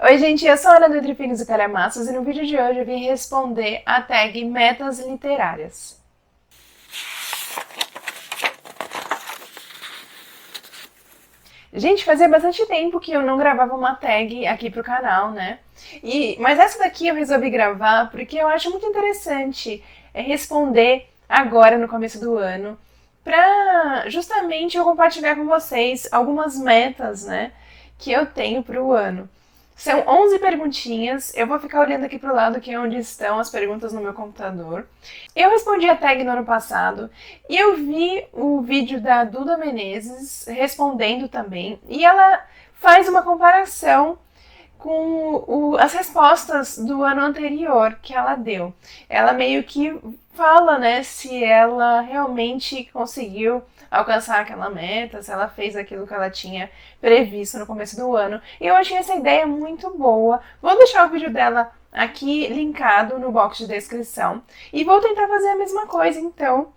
Oi gente, eu sou a Ana do Entre Finos e Calhamaços e no vídeo de hoje eu vim responder a tag Metas Literárias. Gente, fazia bastante tempo que eu não gravava uma tag aqui pro canal, né? Mas essa daqui eu resolvi gravar porque eu acho muito interessante responder agora no começo do ano pra justamente eu compartilhar com vocês algumas metas, né, que eu tenho pro ano. São 11 perguntinhas, eu vou ficar olhando aqui pro lado que é onde estão as perguntas no meu computador. Eu respondi a tag no ano passado e eu vi o vídeo da Duda Menezes respondendo também e ela faz uma comparação com as respostas do ano anterior que ela deu. Ela meio que fala, né, se ela realmente conseguiu alcançar aquela meta, se ela fez aquilo que ela tinha previsto no começo do ano. E eu achei essa ideia muito boa. Vou deixar o vídeo dela aqui linkado no box de descrição. E vou tentar fazer a mesma coisa, então.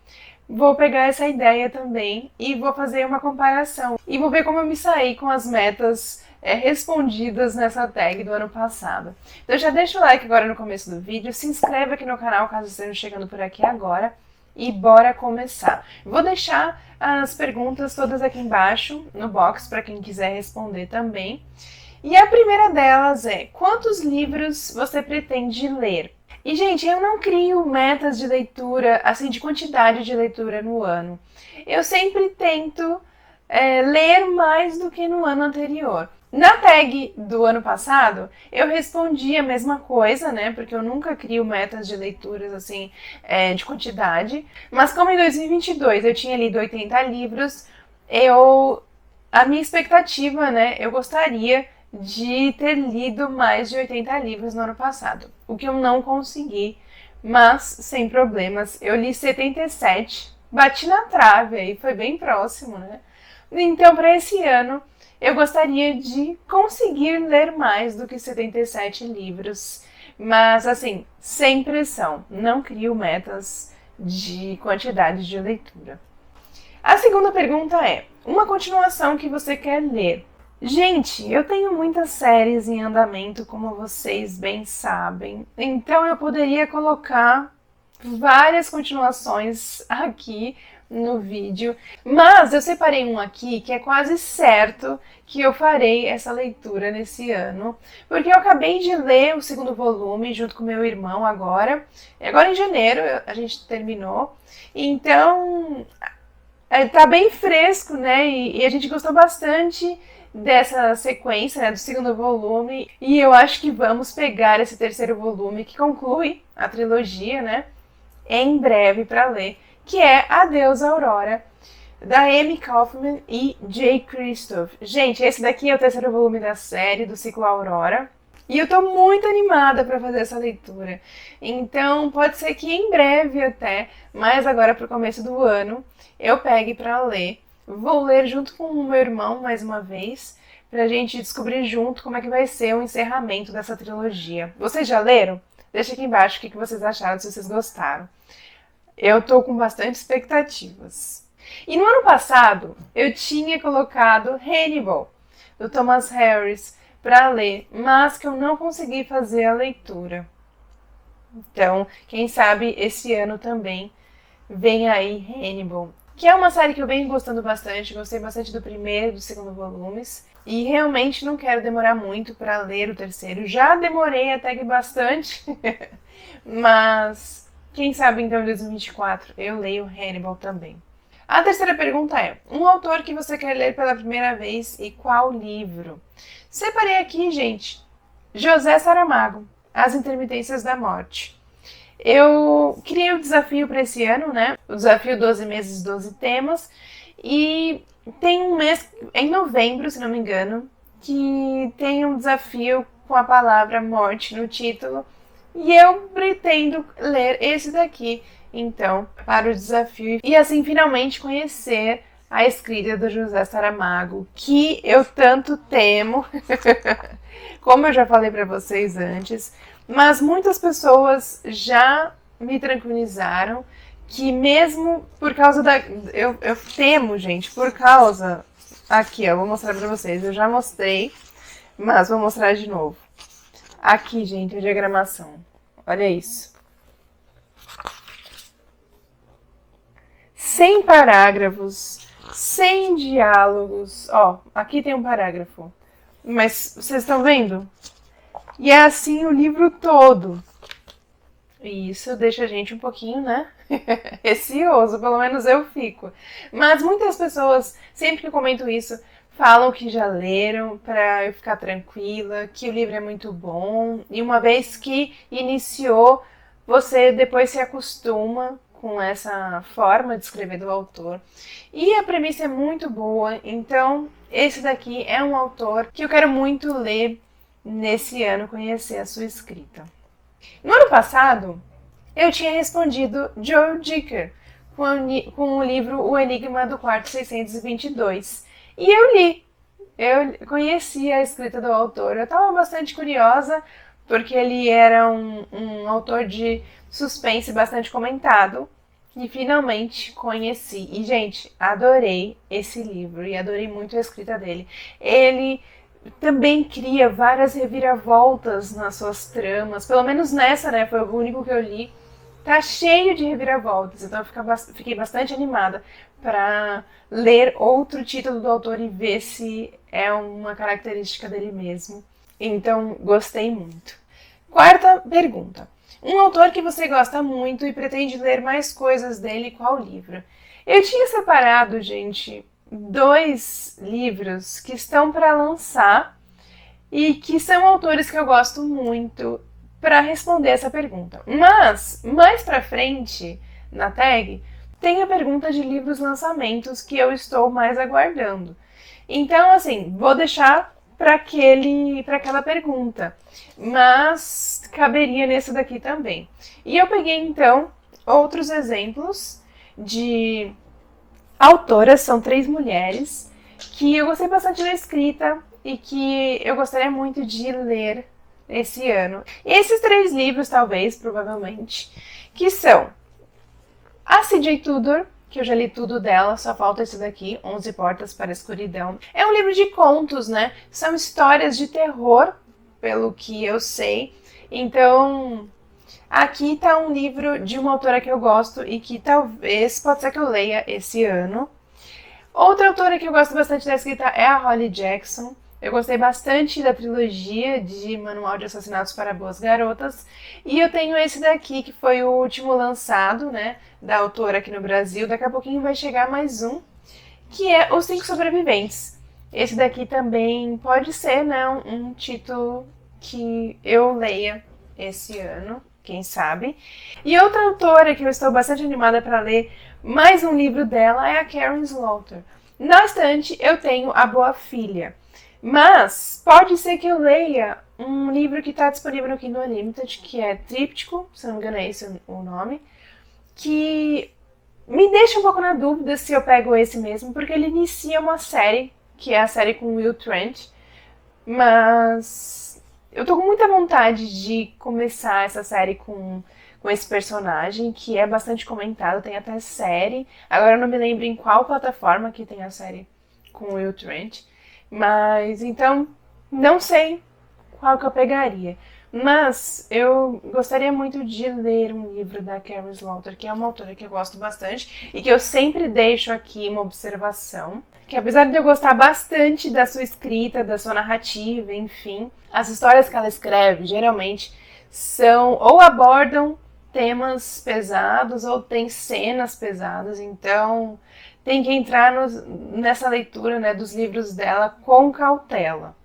Vou pegar essa ideia também e vou fazer uma comparação. E vou ver como eu me saí com as metas respondidas nessa tag do ano passado. Então já deixa o like agora no começo do vídeo, se inscreve aqui no canal caso esteja chegando por aqui agora e bora começar. Vou deixar as perguntas todas aqui embaixo no box para quem quiser responder também. E a primeira delas é: quantos livros você pretende ler? E, gente, eu não crio metas de leitura, assim, de quantidade de leitura no ano. Eu sempre tento ler mais do que no ano anterior. Na tag do ano passado, eu respondi a mesma coisa, né? Porque eu nunca crio metas de leituras, assim, de quantidade. Mas como em 2022 eu tinha lido 80 livros, a minha expectativa, né? Eu gostaria de ter lido mais de 80 livros no ano passado. O que eu não consegui, mas sem problemas. Eu li 77, bati na trave aí, foi bem próximo, né? Então, para esse ano, eu gostaria de conseguir ler mais do que 77 livros, mas assim, sem pressão, não crio metas de quantidade de leitura. A segunda pergunta é: uma continuação que você quer ler? Gente, eu tenho muitas séries em andamento, como vocês bem sabem, então eu poderia colocar várias continuações aqui no vídeo, mas eu separei um aqui que é quase certo que eu farei essa leitura nesse ano, porque eu acabei de ler o segundo volume junto com meu irmão agora em janeiro a gente terminou, então tá bem fresco, né, e a gente gostou bastante dessa sequência, né, do segundo volume, e eu acho que vamos pegar esse terceiro volume que conclui a trilogia, né, em breve para ler, que é Adeus Aurora, da Amy Kaufman e Jay Kristoff. Gente, esse daqui é o terceiro volume da série, do ciclo Aurora, e eu tô muito animada para fazer essa leitura. Então, pode ser que em breve até, mas agora pro começo do ano, eu pegue para ler. Vou ler junto com o meu irmão mais uma vez, pra gente descobrir junto como é que vai ser o encerramento dessa trilogia. Vocês já leram? Deixa aqui embaixo o que vocês acharam, se vocês gostaram. Eu tô com bastante expectativas. E no ano passado, eu tinha colocado Hannibal, do Thomas Harris, para ler, mas que eu não consegui fazer a leitura. Então, quem sabe esse ano também vem aí Hannibal, que é uma série que eu venho gostando bastante, gostei bastante do primeiro e do segundo volumes, e realmente não quero demorar muito para ler o terceiro. Já demorei até que bastante, mas quem sabe então em 2024 eu leio Hannibal também. A terceira pergunta é: um autor que você quer ler pela primeira vez e qual livro? Separei aqui, gente, José Saramago, As Intermitências da Morte. Eu criei o desafio para esse ano, né? O desafio 12 meses, 12 temas. E tem um mês, em novembro, se não me engano, que tem um desafio com a palavra morte no título. E eu pretendo ler esse daqui, então, para o desafio. E assim, finalmente conhecer a escrita do José Saramago, que eu tanto temo, como eu já falei para vocês antes. Mas muitas pessoas já me tranquilizaram que mesmo por causa da... Eu temo, gente, por causa... Aqui, ó, vou mostrar pra vocês. Eu já mostrei Mas vou mostrar de novo. Aqui, gente, a diagramação. Olha isso. 100 parágrafos, 100 diálogos. Ó, aqui tem um parágrafo. Mas vocês estão vendo? E é assim o livro todo. E isso deixa a gente um pouquinho, né? Receoso, pelo menos eu fico. Mas muitas pessoas, sempre que eu comento isso, falam que já leram para eu ficar tranquila, que o livro é muito bom. E uma vez que iniciou, você depois se acostuma com essa forma de escrever do autor. E a premissa é muito boa, então esse daqui é um autor que eu quero muito ler nesse ano, conhecer a sua escrita. No ano passado, eu tinha respondido Joe Dicker com o livro O Enigma do Quarto 622. E eu li. Eu conheci a escrita do autor. Eu estava bastante curiosa, porque ele era um autor de suspense bastante comentado. E finalmente conheci. E, gente, adorei esse livro e adorei muito a escrita dele. Ele também cria várias reviravoltas nas suas tramas. Pelo menos nessa, né? Foi o único que eu li. Tá cheio de reviravoltas. Então eu fiquei bastante animada para ler outro título do autor e ver se é uma característica dele mesmo. Então, gostei muito. Quarta pergunta. Um autor que você gosta muito e pretende ler mais coisas dele, qual livro? Eu tinha separado, gente, 2 livros que estão para lançar e que são autores que eu gosto muito para responder essa pergunta. Mas, mais para frente, na tag, tem a pergunta de livros lançamentos que eu estou mais aguardando. Então, assim, vou deixar para aquela pergunta, mas caberia nesse daqui também. E eu peguei, então, outros exemplos de autoras, são 3 mulheres, que eu gostei bastante da escrita e que eu gostaria muito de ler esse ano. Esses 3 livros, talvez, provavelmente, que são a C.J. Tudor, que eu já li tudo dela, só falta esse daqui, 11 Portas para a Escuridão. É um livro de contos, né? São histórias de terror, pelo que eu sei. Então, aqui tá um livro de uma autora que eu gosto e que talvez, pode ser que eu leia esse ano. Outra autora que eu gosto bastante da escrita é a Holly Jackson. Eu gostei bastante da trilogia de Manual de Assassinatos para Boas Garotas. E eu tenho esse daqui, que foi o último lançado, né, da autora aqui no Brasil. Daqui a pouquinho vai chegar mais um, que é Os 5 Sobreviventes. Esse daqui também pode ser, né, um título que eu leia esse ano, quem sabe. E outra autora que eu estou bastante animada para ler mais um livro dela é a Karen Slaughter. Na estante eu tenho A Boa Filha. Mas pode ser que eu leia um livro que está disponível no Kindle Unlimited, que é Tríptico, se não me engano é esse o nome, que me deixa um pouco na dúvida se eu pego esse mesmo, porque ele inicia uma série, que é a série com Will Trent, mas eu tô com muita vontade de começar essa série com esse personagem, que é bastante comentado, tem até série, agora eu não me lembro em qual plataforma que tem a série com Will Trent. Mas, então, não sei qual que eu pegaria. Mas eu gostaria muito de ler um livro da Karen Slaughter, que é uma autora que eu gosto bastante e que eu sempre deixo aqui uma observação. Que apesar de eu gostar bastante da sua escrita, da sua narrativa, enfim, as histórias que ela escreve geralmente são ou abordam temas pesados ou tem cenas pesadas, então tem que entrar nessa leitura, né, dos livros dela com cautela.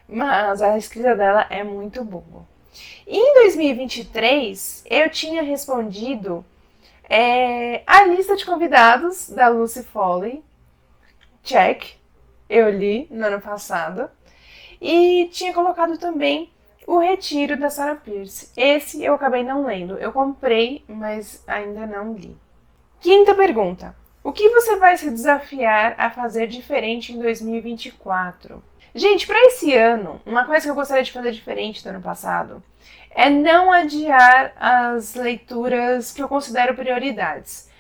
Mas a escrita dela é muito boa. E em 2023, eu tinha respondido a lista de convidados da Lucy Foley. Check. Eu li no ano passado. E tinha colocado também O Retiro, da Sarah Pearse. Esse eu acabei não lendo. Eu comprei, mas ainda não li. Quinta pergunta. O que você vai se desafiar a fazer diferente em 2024? Gente, para esse ano, uma coisa que eu gostaria de fazer diferente do ano passado é não adiar as leituras que eu considero prioridades.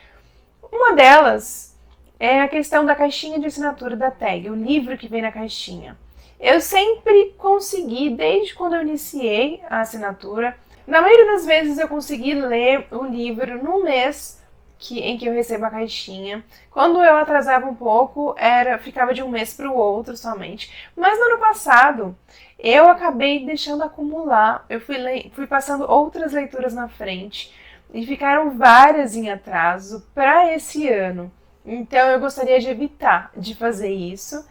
Uma delas é a questão da caixinha de assinatura da tag, o livro que vem na caixinha. Eu sempre consegui, desde quando eu iniciei a assinatura, na maioria das vezes eu consegui ler o livro no mês em que eu recebo a caixinha. Quando eu atrasava um pouco, ficava de um mês para o outro somente. Mas no ano passado, eu acabei deixando acumular. Eu fui passando outras leituras na frente e ficaram várias em atraso para esse ano. Então eu gostaria de evitar de fazer isso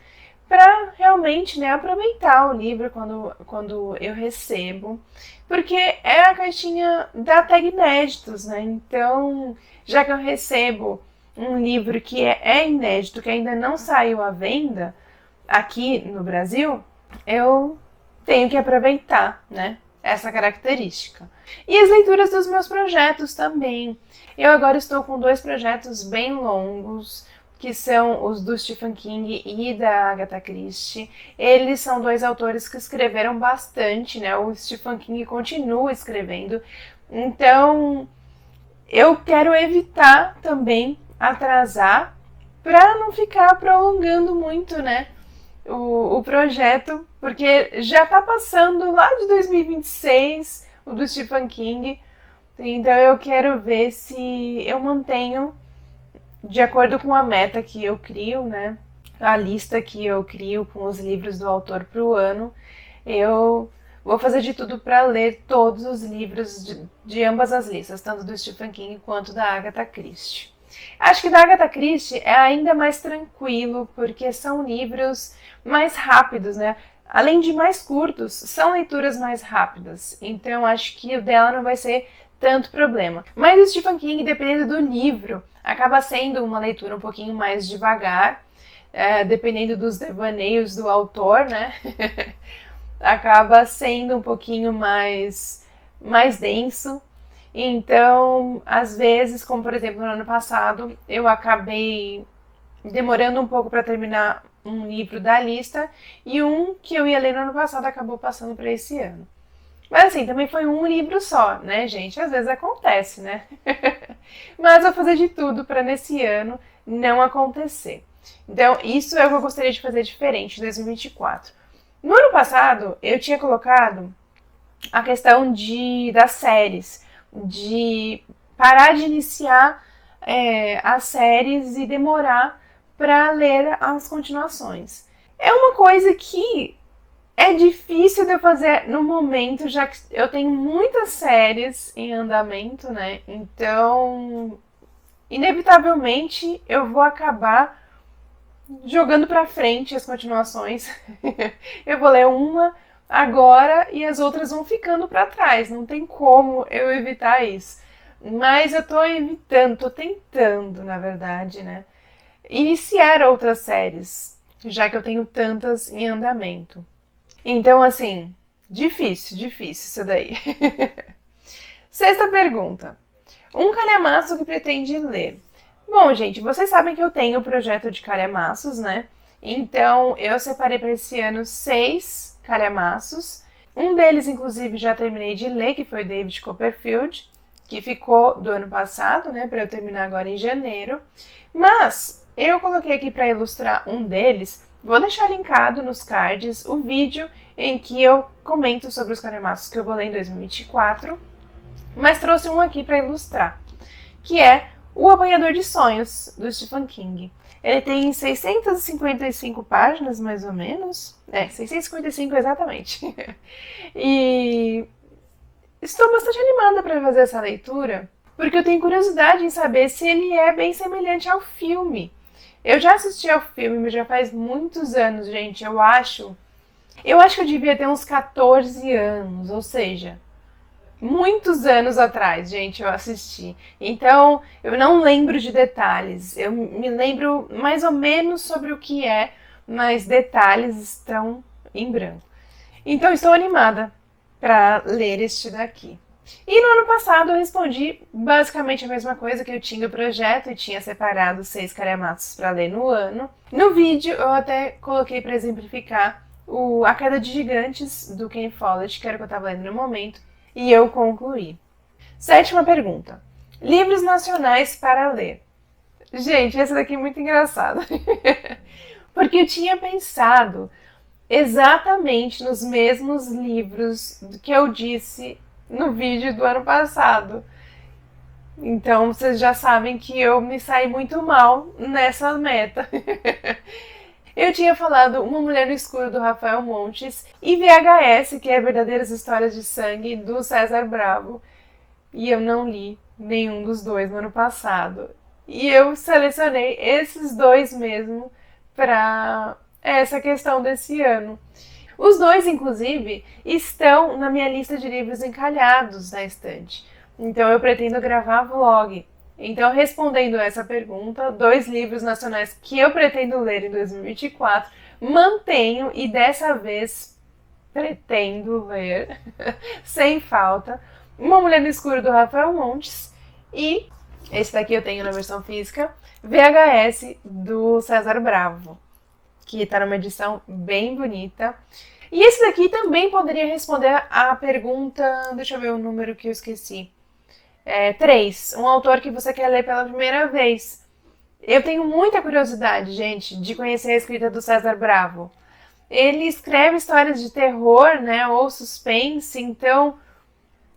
para realmente, né, aproveitar o livro quando eu recebo, porque é a caixinha da Tag Inéditos, né? Então, já que eu recebo um livro que é inédito, que ainda não saiu à venda aqui no Brasil, eu tenho que aproveitar, né, essa característica. E as leituras dos meus projetos também. Eu agora estou com 2 projetos bem longos, que são os do Stephen King e da Agatha Christie. Eles são 2 autores que escreveram bastante, né? O Stephen King continua escrevendo. Então, eu quero evitar também atrasar para não ficar prolongando muito, né, o projeto, porque já está passando lá de 2026 o do Stephen King. Então, eu quero ver se eu mantenho de acordo com a meta que eu crio, né, a lista que eu crio com os livros do autor para o ano, eu vou fazer de tudo para ler todos os livros de ambas as listas, tanto do Stephen King quanto da Agatha Christie. Acho que da Agatha Christie é ainda mais tranquilo, porque são livros mais rápidos, né? Além de mais curtos, são leituras mais rápidas. Então, acho que o dela não vai ser tanto problema. Mas o Stephen King, dependendo do livro, acaba sendo uma leitura um pouquinho mais devagar, dependendo dos devaneios do autor, né? Acaba sendo um pouquinho mais denso. Então, às vezes, como por exemplo no ano passado, eu acabei demorando um pouco para terminar um livro da lista e um que eu ia ler no ano passado acabou passando para esse ano. Mas assim, também foi um livro só, né, gente? Às vezes acontece, né? Mas vou fazer de tudo para nesse ano não acontecer. Então, isso é o que eu gostaria de fazer diferente em 2024. No ano passado, eu tinha colocado a questão das séries, de parar de iniciar as séries e demorar para ler as continuações. É uma coisa que é difícil de eu fazer no momento, já que eu tenho muitas séries em andamento, né? Então, inevitavelmente, eu vou acabar jogando pra frente as continuações. Eu vou ler uma agora e as outras vão ficando pra trás. Não tem como eu evitar isso. Mas eu tô tentando, na verdade, né? Iniciar outras séries, já que eu tenho tantas em andamento. Então, assim, difícil isso daí. Sexta pergunta. Um calhamaço que pretende ler. Bom, gente, vocês sabem que eu tenho o projeto de calhamaços, né? Então, eu separei para esse ano 6 calhamaços. Um deles, inclusive, já terminei de ler, que foi David Copperfield, que ficou do ano passado, né? Para eu terminar agora em janeiro. Mas, eu coloquei aqui para ilustrar um deles. Vou deixar linkado nos cards o vídeo em que eu comento sobre os calhamaços que eu vou ler em 2024, mas trouxe um aqui para ilustrar, que é O Apanhador de Sonhos, do Stephen King. Ele tem 655 páginas, mais ou menos. 655 exatamente. E estou bastante animada para fazer essa leitura, porque eu tenho curiosidade em saber se ele é bem semelhante ao filme. Eu já assisti ao filme, mas já faz muitos anos, gente. Eu acho que eu devia ter uns 14 anos, ou seja, muitos anos atrás, gente, eu assisti. Então, eu não lembro de detalhes. Eu me lembro mais ou menos sobre o que é, mas detalhes estão em branco. Então, estou animada para ler este daqui. E no ano passado eu respondi basicamente a mesma coisa, que eu tinha o projeto e tinha separado 6 calhamaços para ler no ano. No vídeo eu até coloquei para exemplificar A Queda de Gigantes, do Ken Follett, que era o que eu estava lendo no momento, e eu concluí. Sétima pergunta. Livros nacionais para ler. Gente, essa daqui é muito engraçada. Porque eu tinha pensado exatamente nos mesmos livros que eu disse no vídeo do ano passado. Então vocês já sabem que eu me saí muito mal nessa meta. Eu tinha falado Uma Mulher no Escuro, do Rafael Montes, e VHS, que é Verdadeiras Histórias de Sangue, do César Bravo. E eu não li nenhum dos dois no ano passado. E eu selecionei esses dois mesmo para essa questão desse ano. Os dois, inclusive, estão na minha lista de livros encalhados na estante. Então eu pretendo gravar vlog. Então, respondendo essa pergunta, 2 livros nacionais que eu pretendo ler em 2024, mantenho e dessa vez pretendo ler, sem falta, Uma Mulher no Escuro, do Rafael Montes, e esse daqui eu tenho na versão física, VHS, do César Bravo, que está numa edição bem bonita. E esse daqui também poderia responder a pergunta, deixa eu ver o número que eu esqueci. 3. Um autor que você quer ler pela primeira vez. Eu tenho muita curiosidade, gente, de conhecer a escrita do César Bravo. Ele escreve histórias de terror, né, ou suspense, então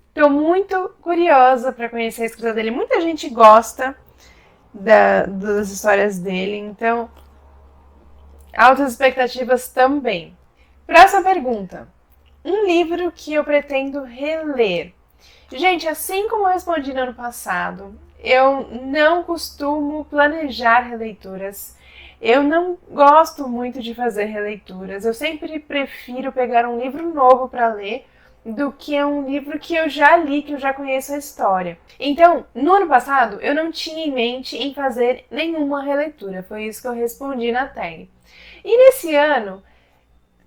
estou muito curiosa para conhecer a escrita dele. Muita gente gosta das histórias dele, então altas expectativas também. Próxima pergunta. Um livro que eu pretendo reler. Gente, assim como eu respondi no ano passado, eu não costumo planejar releituras. Eu não gosto muito de fazer releituras. Eu sempre prefiro pegar um livro novo para ler do que um livro que eu já li, que eu já conheço a história. Então, no ano passado, eu não tinha em mente em fazer nenhuma releitura. Foi isso que eu respondi na tag. E nesse ano,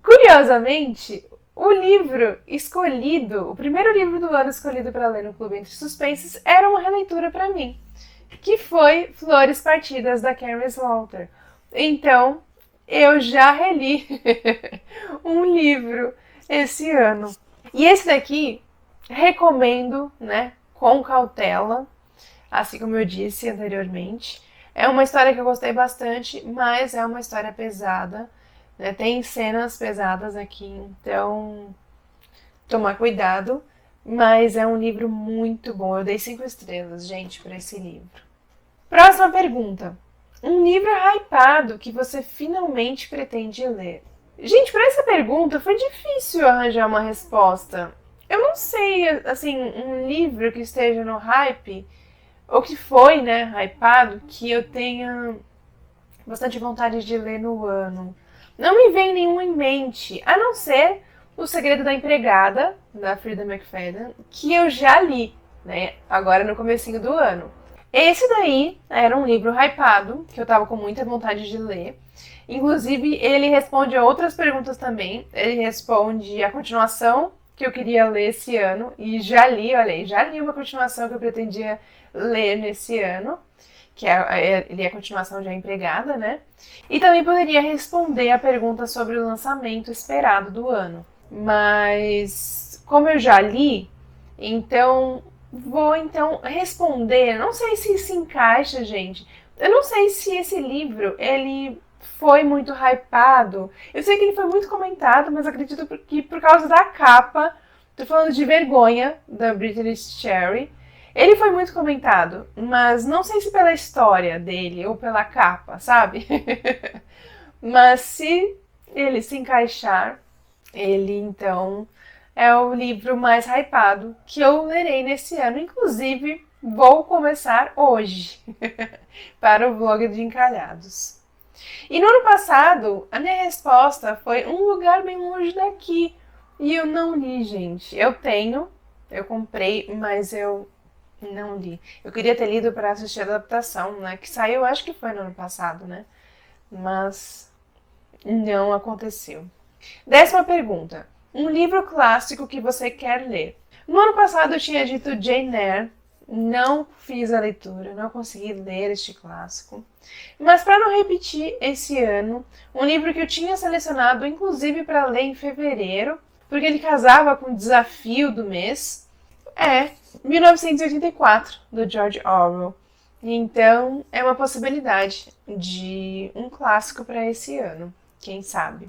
curiosamente, o livro escolhido, o primeiro livro do ano escolhido para ler no Clube Entre Suspenses, era uma releitura para mim, que foi Flores Partidas, da Carrie Slaughter. Então, eu já reli um livro esse ano. E esse daqui, recomendo, né, com cautela, assim como eu disse anteriormente. É uma história que eu gostei bastante, mas é uma história pesada. Tem cenas pesadas aqui, então tomar cuidado, mas é um livro muito bom. Eu dei 5 estrelas, gente, para esse livro. Próxima pergunta. Um livro hypado que você finalmente pretende ler? Gente, para essa pergunta foi difícil arranjar uma resposta. Eu não sei, assim, um livro que esteja no hype, ou que foi, né, hypado, que eu tenha bastante vontade de ler no ano. Não me vem nenhum em mente, a não ser O Segredo da Empregada, da Frida McFadden, que eu já li, né, agora no comecinho do ano. Esse daí era um livro hypado, que eu tava com muita vontade de ler. Inclusive, ele responde a outras perguntas também. Ele responde a continuação que eu queria ler esse ano, e já li, olha aí, já li uma continuação que eu pretendia ler nesse ano, que ele é a continuação de A Empregada, né? E também poderia responder a pergunta sobre o lançamento esperado do ano. Mas, como eu já li, então vou responder. Não sei se se encaixa, gente. Eu não sei se esse livro, ele foi muito hypado. Eu sei que ele foi muito comentado, mas acredito que por causa da capa, tô falando de Vergonha, da Brittany Sherry, ele foi muito comentado, mas não sei se pela história dele ou pela capa, sabe? Mas se ele se encaixar, ele então é o livro mais hypado que eu lerei nesse ano. Inclusive, vou começar hoje para o vlog de Encalhados. E no ano passado, a minha resposta foi Um Lugar Bem Longe Daqui. E eu não li, gente. Eu comprei, mas eu não li. Eu queria ter lido para assistir a adaptação, né? Que saiu, acho que foi no ano passado, né? Mas não aconteceu. 10ª pergunta. Um livro clássico que você quer ler? No ano passado eu tinha dito Jane Eyre. Não fiz a leitura, não consegui ler este clássico. Mas para não repetir esse ano, um livro que eu tinha selecionado, inclusive para ler em fevereiro, porque ele casava com o desafio do mês, é 1984, do George Orwell. Então, é uma possibilidade de um clássico para esse ano, quem sabe.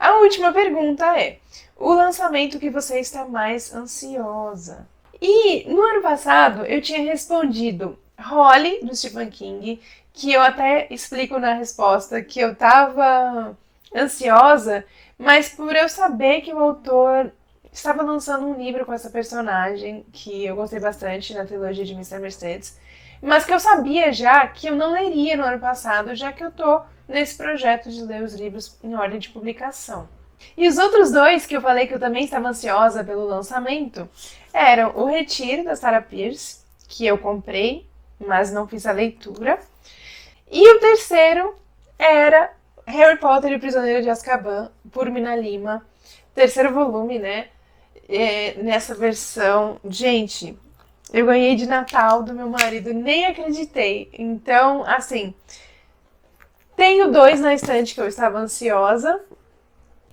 A última pergunta é: o lançamento que você está mais ansiosa? E no ano passado eu tinha respondido Holly, do Stephen King, que eu até explico na resposta que eu estava ansiosa, mas por eu saber que o autor estava lançando um livro com essa personagem, que eu gostei bastante na trilogia de Mr. Mercedes, mas que eu sabia já que eu não leria no ano passado, já que eu tô nesse projeto de ler os livros em ordem de publicação. E os outros dois que eu falei que eu também estava ansiosa pelo lançamento eram O Retiro, da Sarah Pearse, que eu comprei, mas não fiz a leitura. E o terceiro era Harry Potter e o Prisioneiro de Azkaban, por Mina Lima. Terceiro volume, né? Nessa versão. Gente, eu ganhei de Natal do meu marido, nem acreditei. Então, assim, tenho dois na estante que eu estava ansiosa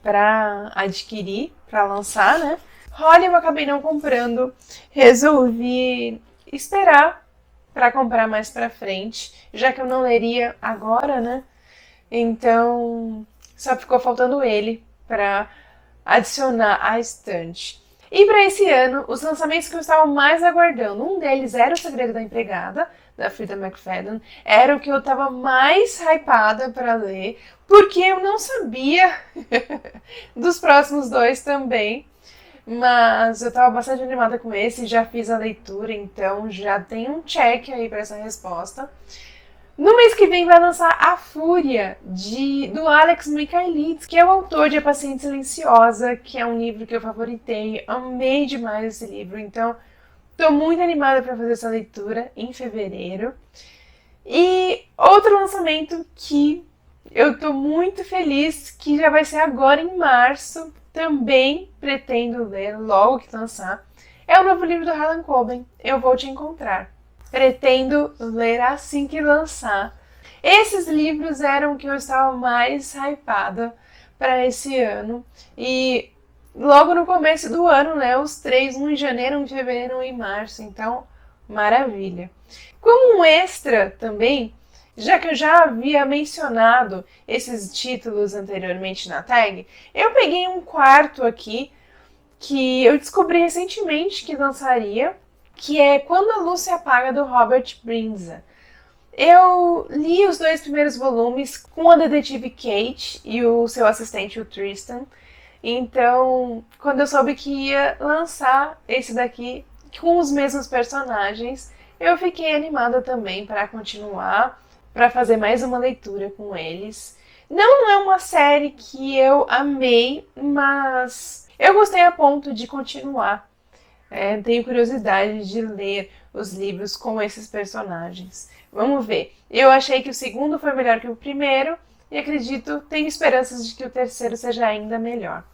para adquirir, para lançar, né? Holly eu acabei não comprando, resolvi esperar para comprar mais para frente, já que eu não leria agora, né? Então, só ficou faltando ele para adicionar à estante. E para esse ano, os lançamentos que eu estava mais aguardando, um deles era O Segredo da Empregada, da Frida McFadden, era o que eu estava mais hypada para ler, porque eu não sabia dos próximos dois também, mas eu estava bastante animada com esse, já fiz a leitura, então já tem um check aí para essa resposta. No mês que vem vai lançar A Fúria, do Alex Michaelides, que é o autor de A Paciente Silenciosa, que é um livro que eu favoritei, amei demais esse livro, então estou muito animada para fazer essa leitura em fevereiro. E outro lançamento que eu estou muito feliz, que já vai ser agora em março, também pretendo ler logo que lançar, é o novo livro do Harlan Coben, Eu Vou Te Encontrar. Pretendo ler assim que lançar. Esses livros eram o que eu estava mais hypada para esse ano. E logo no começo do ano, né? Os três, um em janeiro, um em fevereiro, um em março. Então, maravilha. Como um extra também, já que eu já havia mencionado esses títulos anteriormente na tag, eu peguei um quarto aqui que eu descobri recentemente que lançaria, que é Quando a Luz se Apaga, do Robert Brinza. Eu li os dois primeiros volumes com a detetive Kate e o seu assistente, o Tristan. Então, quando eu soube que ia lançar esse daqui com os mesmos personagens, eu fiquei animada também para continuar, para fazer mais uma leitura com eles. Não é uma série que eu amei, mas eu gostei a ponto de continuar. Tenho curiosidade de ler os livros com esses personagens. Vamos ver. Eu achei que o segundo foi melhor que o primeiro e acredito, tenho esperanças de que o terceiro seja ainda melhor.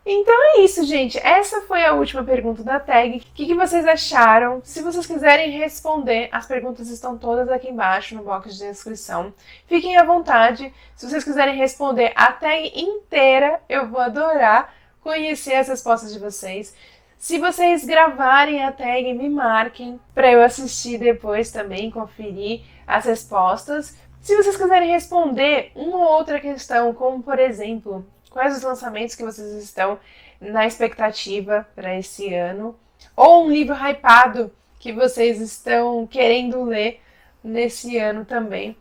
Então é isso, gente. Essa foi a última pergunta da tag. O que vocês acharam? Se vocês quiserem responder, as perguntas estão todas aqui embaixo no box de descrição. Fiquem à vontade. Se vocês quiserem responder a tag inteira, eu vou adorar conhecer as respostas de vocês. Se vocês gravarem a tag, me marquem para eu assistir depois também, conferir as respostas. Se vocês quiserem responder uma ou outra questão, como por exemplo, quais os lançamentos que vocês estão na expectativa para esse ano, ou um livro hypado que vocês estão querendo ler nesse ano também,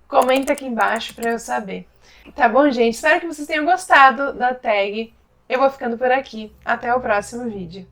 comenta aqui embaixo para eu saber. Tá bom, gente? Espero que vocês tenham gostado da tag. Eu vou ficando por aqui. Até o próximo vídeo.